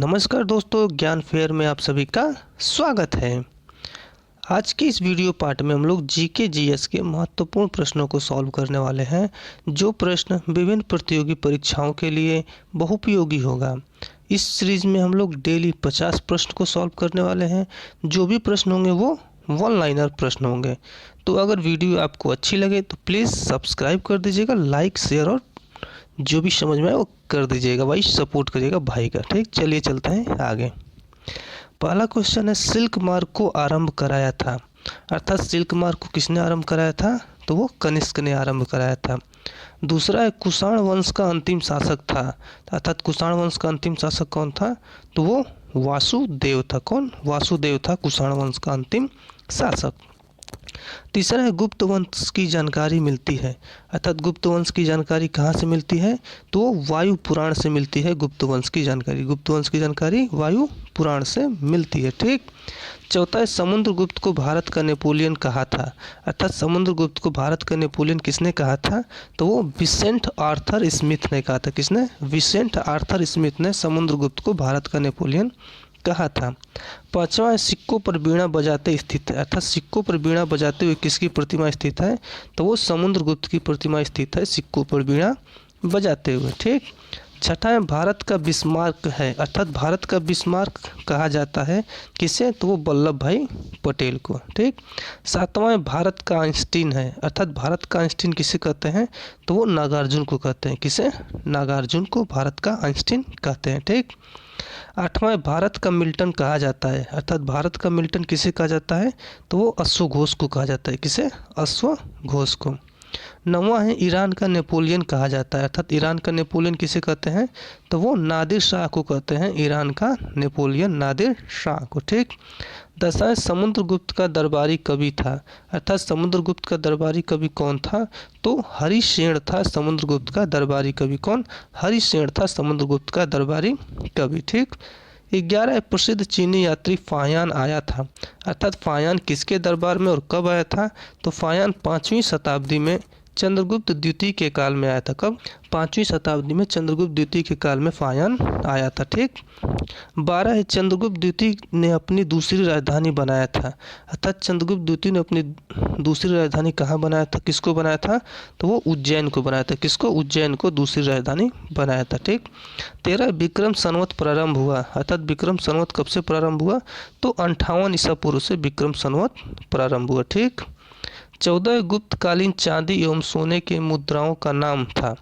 नमस्कार दोस्तों, ज्ञान फेयर में आप सभी का स्वागत है। आज की इस वीडियो पार्ट में हम लोग जीके जीएस के महत्वपूर्ण प्रश्नों को सॉल्व करने वाले हैं, जो प्रश्न विभिन्न प्रतियोगी परीक्षाओं के लिए बहुपयोगी होगा। इस सीरीज में हम लोग डेली 50 प्रश्न को सॉल्व करने वाले हैं। जो भी प्रश्न होंगे वो वन लाइनर प्रश्न होंगे। तो अगर वीडियो आपको अच्छी लगे तो प्लीज़ सब्सक्राइब कर दीजिएगा, लाइक शेयर और जो भी समझ में आए वो कर दीजिएगा भाई, सपोर्ट करिएगा भाई का। ठीक, चलिए चलते हैं आगे। पहला क्वेश्चन है, सिल्क मार्ग को आरंभ कराया था। अर्थात सिल्क मार्ग को किसने आरंभ कराया था? तो वो कनिष्क ने आरंभ कराया था। दूसरा है, कुषाण वंश का अंतिम शासक था। अर्थात कुषाण वंश का अंतिम शासक कौन था? तो वो वासुदेव था। कौन? वासुदेव था कुषाण वंश का अंतिम शासक। तीसरा है, गुप्त वंश की जानकारी मिलती है। अर्थात गुप्त वंश की जानकारी कहाँ से मिलती है? तो वायु पुराण से मिलती है। गुप्त वंश की जानकारी, गुप्त वंश की जानकारी वायु पुराण से मिलती है। ठीक। चौथा है, समुद्रगुप्त को भारत का नेपोलियन कहा था। अर्थात समुद्रगुप्त को भारत का नेपोलियन किसने कहा था? तो वो विसेंट आर्थर स्मिथ ने कहा था। किसने? विसेंट आर्थर स्मिथ ने समुद्रगुप्त को भारत का नेपोलियन कहा था। पांचवा है, सिक्कों पर बीणा बजाते स्थित है। अर्थात सिक्कों पर बीणा बजाते हुए किसकी प्रतिमा स्थित है? तो वो समुद्रगुप्त की प्रतिमा स्थित है, सिक्कों पर बीणा बजाते हुए। ठीक। छठा है, भारत का बिस्मार्क है। अर्थात भारत का बिस्मार्क कहा जाता है किसे? तो वो वल्लभ भाई पटेल को। ठीक। सातवां है, भारत का आइंस्टीन है। अर्थात भारत का आइंस्टीन किसे कहते हैं? तो वो नागार्जुन को कहते हैं। किसे? नागार्जुन को भारत का आइंस्टीन कहते हैं। ठीक। आठवां है, भारत का मिल्टन कहा जाता है। अर्थात भारत का मिल्टन किसे कहा जाता है? तो वो अश्वघोष को कहा जाता है। किसे? अश्वघोष को। नौवां है, ईरान का नेपोलियन कहा जाता है। अर्थात ईरान का नेपोलियन किसे कहते हैं? तो वो नादिर शाह को कहते हैं। ईरान का नेपोलियन नादिर शाह को। ठीक। 10वां है, समुद्रगुप्त का दरबारी कवि था। अर्थात समुद्रगुप्त का दरबारी कवि कौन था? तो हरिसेन था समुद्रगुप्त का दरबारी कवि। कौन? हरिसेन था समुद्रगुप्त का दरबारी कवि। ठीक। 11 है, प्रसिद्ध चीनी यात्री फायान आया था। अर्थात फायान किसके दरबार में और कब आया था? तो फायान 5वीं शताब्दी में चंद्रगुप्त द्वितीय के काल में आया था। कब? 5वीं शताब्दी में चंद्रगुप्त द्वितीय के काल में फायान आया था। ठीक। 12 है, चंद्रगुप्त द्वितीय ने अपनी दूसरी राजधानी बनाया था। अर्थात चंद्रगुप्त द्वितीय ने अपनी दूसरी राजधानी कहाँ बनाया था? किसको बनाया था? तो वो उज्जैन को बनाया था। किसको? उज्जैन को दूसरी राजधानी बनाया था। ठीक। 13, विक्रम संवत प्रारंभ हुआ। अर्थात विक्रम संवत कब से प्रारंभ हुआ? तो 58 ईसा पूर्व से विक्रम संवत प्रारंभ हुआ। ठीक। 14, गुप्तकालीन चांदी एवं सोने के मुद्राओं का नाम था।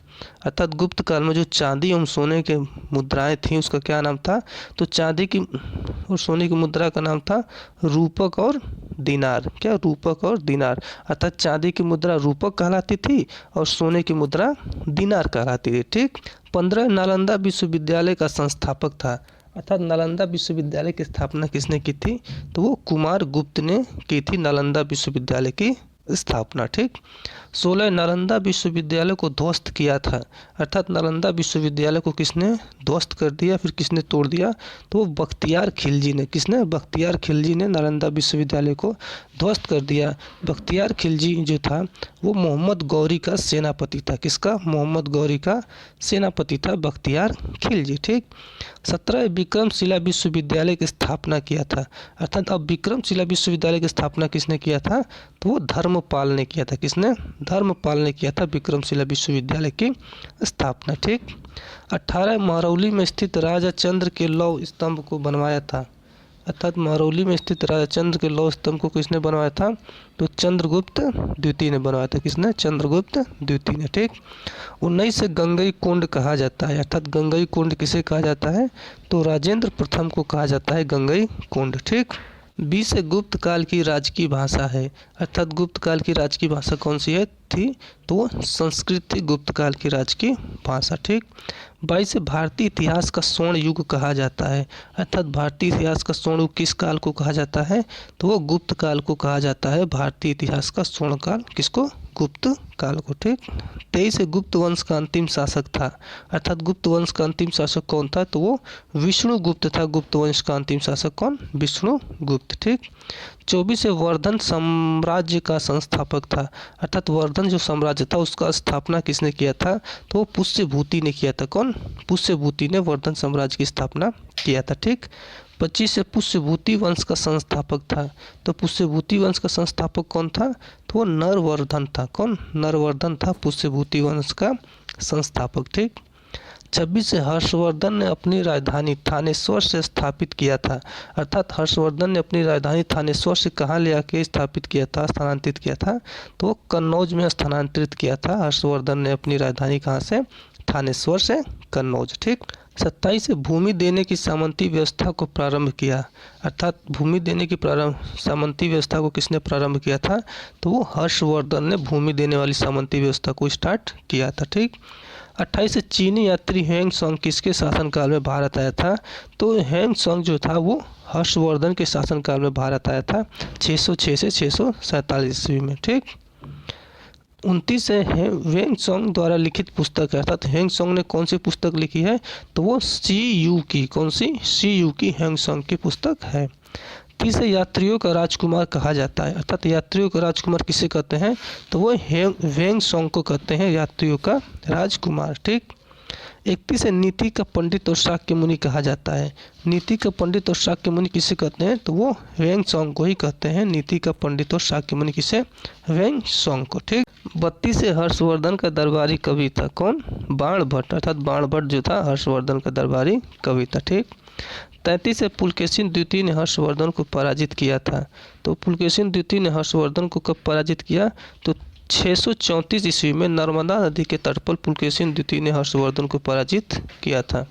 अर्थात गुप्त काल में जो चांदी एवं सोने के मुद्राएं थीं उसका क्या नाम था? तो चांदी की और सोने की मुद्रा का नाम था रूपक और दिनार। क्या? रूपक और दिनार। अर्थात चांदी की मुद्रा रूपक कहलाती थी और सोने की मुद्रा दिनार कहलाती थी। ठीक। 15, नालंदा विश्वविद्यालय का संस्थापक था। अर्थात नालंदा विश्वविद्यालय की स्थापना किसने की थी? तो वो कुमार गुप्त ने की थी नालंदा विश्वविद्यालय की स्थापना। ठीक। 16, नालंदा विश्वविद्यालय को ध्वस्त किया था। अर्थात नालंदा विश्वविद्यालय को किसने ध्वस्त कर दिया, फिर किसने तोड़ दिया? तो वो बख्तियार खिलजी ने। किसने? बख्तियार खिलजी ने नालंदा विश्वविद्यालय को ध्वस्त कर दिया। बख्तियार खिलजी जो था वो मोहम्मद गौरी का सेनापति था। किसका? मोहम्मद गौरी का सेनापति था बख्तियार खिलजी। ठीक। 17, विक्रमशिला विश्वविद्यालय की स्थापना किया था। अर्थात अब विक्रमशिला विश्वविद्यालय की स्थापना किसने किया था? तो वो धर्मपाल ने किया था। किसने? धर्मपाल ने किया था विक्रमशिला विश्वविद्यालय की स्थापना। ठीक। 18, महरौली में स्थित राजा चंद्र के लौह स्तंभ को बनवाया था। अर्थात महरौली में स्थित राजा चंद्र के लौह स्तंभ को किसने बनवाया था? तो चंद्रगुप्त द्वितीय ने बनवाया था। किसने? चंद्रगुप्त द्वितीय ने। ठीक। 19 से गंगई कुंड कहा जाता है। अर्थात गंगई कुंड किसे कहा जाता है? तो राजेंद्र प्रथम को कहा जाता है गंगई कुंड। ठीक। 20 से गुप्त काल की राजकीय भाषा है। अर्थात गुप्त काल की राजकीय भाषा कौन सी है थी? तो संस्कृत थी गुप्त काल की राजकीय भाषा। ठीक। 22 से भारतीय इतिहास का स्वर्ण युग कहा जाता है। अर्थात भारतीय इतिहास का स्वर्ण युग किस काल को कहा जाता है? तो वो गुप्त काल को कहा जाता है भारतीय इतिहास का स्वर्ण काल। किसको? गुप्त काल को। ठीक। 23 से गुप्त वंश का अंतिम शासक था। अर्थात गुप्त वंश का अंतिम शासक कौन था? तो वो विष्णुगुप्त था। गुप्त वंश का अंतिम शासक कौन? विष्णुगुप्त। ठीक। 24 वर्धन साम्राज्य का संस्थापक था, अर्थात वर्धन जो साम्राज्य था उसका स्थापना किसने किया था? तो वो पुष्यभूति ने किया था। कौन? पुष्यभूति ने वर्धन साम्राज्य की स्थापना किया था। ठीक। 25 से पुष्यभूति वंश का संस्थापक था, तो पुष्यभूति वंश का संस्थापक कौन था? तो वो नरवर्धन था। कौन? नरवर्धन था पुष्यभूति वंश का संस्थापक। ठीक। 26 से हर्षवर्धन ने अपनी राजधानी थानेश्वर से स्थापित किया था, अर्थात हर्षवर्धन ने अपनी राजधानी थानेश्वर से कहाँ ले आके स्थापित किया था, स्थानांतरित किया था? तो वो कन्नौज में स्थानांतरित किया था। हर्षवर्धन ने अपनी राजधानी कहाँ से? थानेश्वर से कन्नौज। ठीक। 27 से भूमि देने की सामंती व्यवस्था को प्रारंभ किया, अर्थात भूमि देने की सामंती व्यवस्था को किसने प्रारंभ किया था? तो वो हर्षवर्धन ने भूमि देने वाली सामंती व्यवस्था को स्टार्ट किया था। ठीक। 28 से चीनी यात्री हेंग सांग किसके शासनकाल में भारत आया था? तो हेंग सांग जो था वो हर्षवर्धन के शासनकाल में भारत आया था 606 से 647 ईस्वी में। ठीक। 29 से हेंग सांग द्वारा लिखित पुस्तक है, अर्थात हेंग सांग ने कौन सी पुस्तक लिखी है? तो वो CU की, कौन सी? CU की हेंग सांग की पुस्तक है। 30 से यात्रियों का राजकुमार कहा जाता है, अर्थात यात्रियों का राजकुमार किसे कहते हैं? तो वो हेंग सांग को कहते हैं यात्रियों का राजकुमार। ठीक। 31 से नीति का पंडित और शाक्य मुनि कहा जाता है, नीति का पंडित और शाक्य मुनि किसे कहते हैं? तो वो हेंग सांग को ही कहते हैं नीति का पंडित और शाक्य मुनि किसे? हेंग सांग को। ठीक। 32 से हर्षवर्धन का दरबारी कवि था। कौन? बाणभट्ट, अर्थात बाणभट्ट जो था हर्षवर्धन का दरबारी कवि था। ठीक। 33 से पुलकेशिन द्वितीय ने हर्षवर्धन को पराजित किया था, तो पुलकेशिन द्वितीय ने हर्षवर्धन को कब पराजित किया? तो 634 ईस्वी में नर्मदा नदी के तट पर पुलकेशिन द्वितीय ने हर्षवर्धन को पराजित किया था।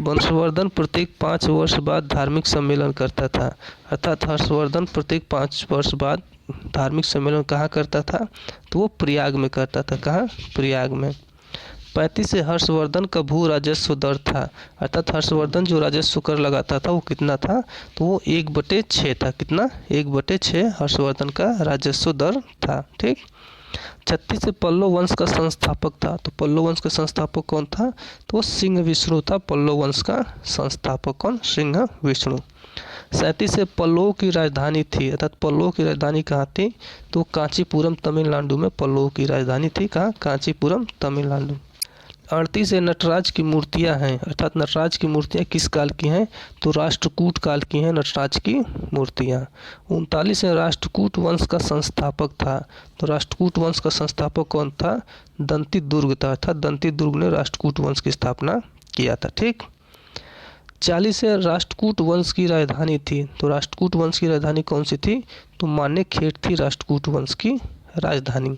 हर्षवर्धन प्रत्येक 5 वर्ष बाद धार्मिक सम्मेलन करता था, अर्थात हर्षवर्धन प्रत्येक 5 वर्ष बाद धार्मिक सम्मेलन कहाँ करता था? तो वो प्रयाग में करता था। कहाँ? प्रयाग में। 35 से हर्षवर्धन का भू राजस्व दर था, अर्थात हर्षवर्धन जो राजस्व कर लगाता था वो कितना था? तो वो 1/6 था। कितना? 1/6 हर्षवर्धन का राजस्व दर था। ठीक। 36 से पल्लव वंश का संस्थापक था, तो पल्लव वंश का संस्थापक कौन था? तो वो सिंह विष्णु था पल्लव वंश का संस्थापक। कौन? सिंह विष्णु। 37 से पल्लव की राजधानी थी, अर्थात पल्लव की राजधानी कहाँ थी? तो कांचीपुरम तमिलनाडु में पल्लव की राजधानी थी। कहाँ? कांचीपुरम तमिलनाडु। 38 से नटराज की मूर्तियां हैं, अर्थात नटराज की मूर्तियां किस काल की हैं? तो राष्ट्रकूट काल की हैं नटराज की मूर्तियां। 39 से राष्ट्रकूट वंश का संस्थापक था, तो राष्ट्रकूट वंश का संस्थापक कौन था? दंती दुर्ग था, अर्थात दंती दुर्ग ने राष्ट्रकूट वंश की स्थापना किया था। ठीक। 40 से राष्ट्रकूट वंश की राजधानी थी, तो राष्ट्रकूट वंश की राजधानी कौन सी थी? तो मानेकखेड़ थी राष्ट्रकूट वंश की राजधानी।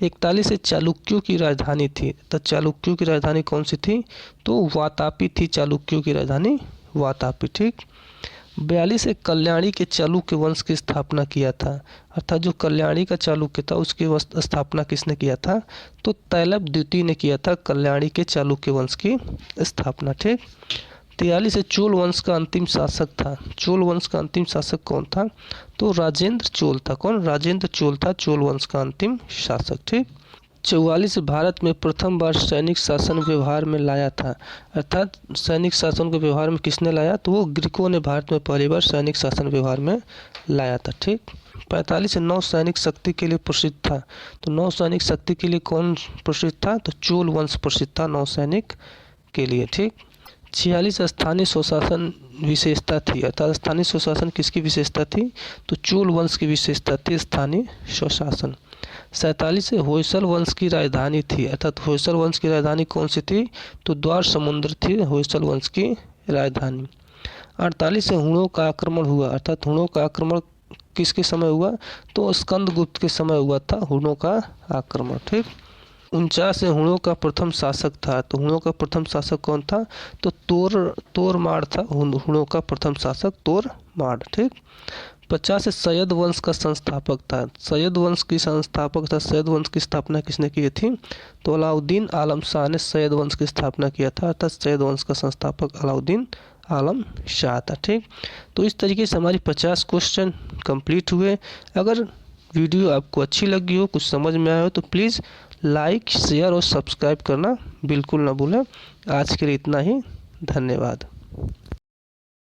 41 से चालुक्यों की राजधानी थी, तो चालुक्यों की राजधानी कौन सी थी? तो वातापी थी चालुक्यों की राजधानी वातापी। ठीक। 42 से कल्याणी के चालुक्य वंश की स्थापना किया था, अर्थात जो कल्याणी का चालुक्य था उसकी स्थापना किसने किया था? तो तैलप द्वितीय ने किया था कल्याणी के चालुक्य वंश की स्थापना। ठीक। 43 से चोल वंश का अंतिम शासक था, चोल वंश का अंतिम शासक कौन था? तो राजेंद्र चोल था। कौन? राजेंद्र चोल था चोल वंश का अंतिम शासक। ठीक। 44 से भारत में प्रथम बार सैनिक शासन व्यवहार में लाया था, अर्थात सैनिक शासन को व्यवहार में किसने लाया? तो वो ग्रीकों ने भारत में पहली बार सैनिक शासन व्यवहार में लाया था। ठीक। 45 से नौ सैनिक शक्ति के लिए प्रसिद्ध था, तो नौ सैनिक शक्ति के लिए कौन प्रसिद्ध था? तो चोल वंश प्रसिद्ध था नौ सैनिक के लिए। ठीक। 46 स्थानीय स्वशासन विशेषता थी, अर्थात स्थानीय स्वशासन किसकी विशेषता थी? तो चोल वंश की विशेषता थी स्थानीय स्वशासन। 47 से होयसल वंश की राजधानी थी, अर्थात होयसल वंश की राजधानी कौन सी थी? तो द्वार समुद्र थी होयसल वंश की राजधानी। 48 से हुणों का आक्रमण हुआ, अर्थात हुणों का आक्रमण किसके समय हुआ? तो स्कंदगुप्त के समय हुआ था हुणों का आक्रमण। ठीक। 49 से हुणों का प्रथम शासक था, तो हुणों का प्रथम शासक कौन था? तो तोरमाड़ था हुणों का प्रथम शासक तोरमाड़। ठीक। 50 से सैयद वंश का संस्थापक था, सैयद वंश की संस्थापक था। सैयद वंश की स्थापना किसने की थी? तो अलाउद्दीन आलम शाह ने सैयद वंश की स्थापना किया था, अर्थात सैयद वंश का संस्थापक अलाउद्दीन आलम शाह था। ठीक। तो इस तरीके से हमारी 50 क्वेश्चन कंप्लीट हुए। अगर वीडियो आपको अच्छी लगी हो, कुछ समझ में आया हो, तो प्लीज़ लाइक, शेयर और सब्सक्राइब करना बिल्कुल ना भूलें। आज के लिए इतना ही, धन्यवाद।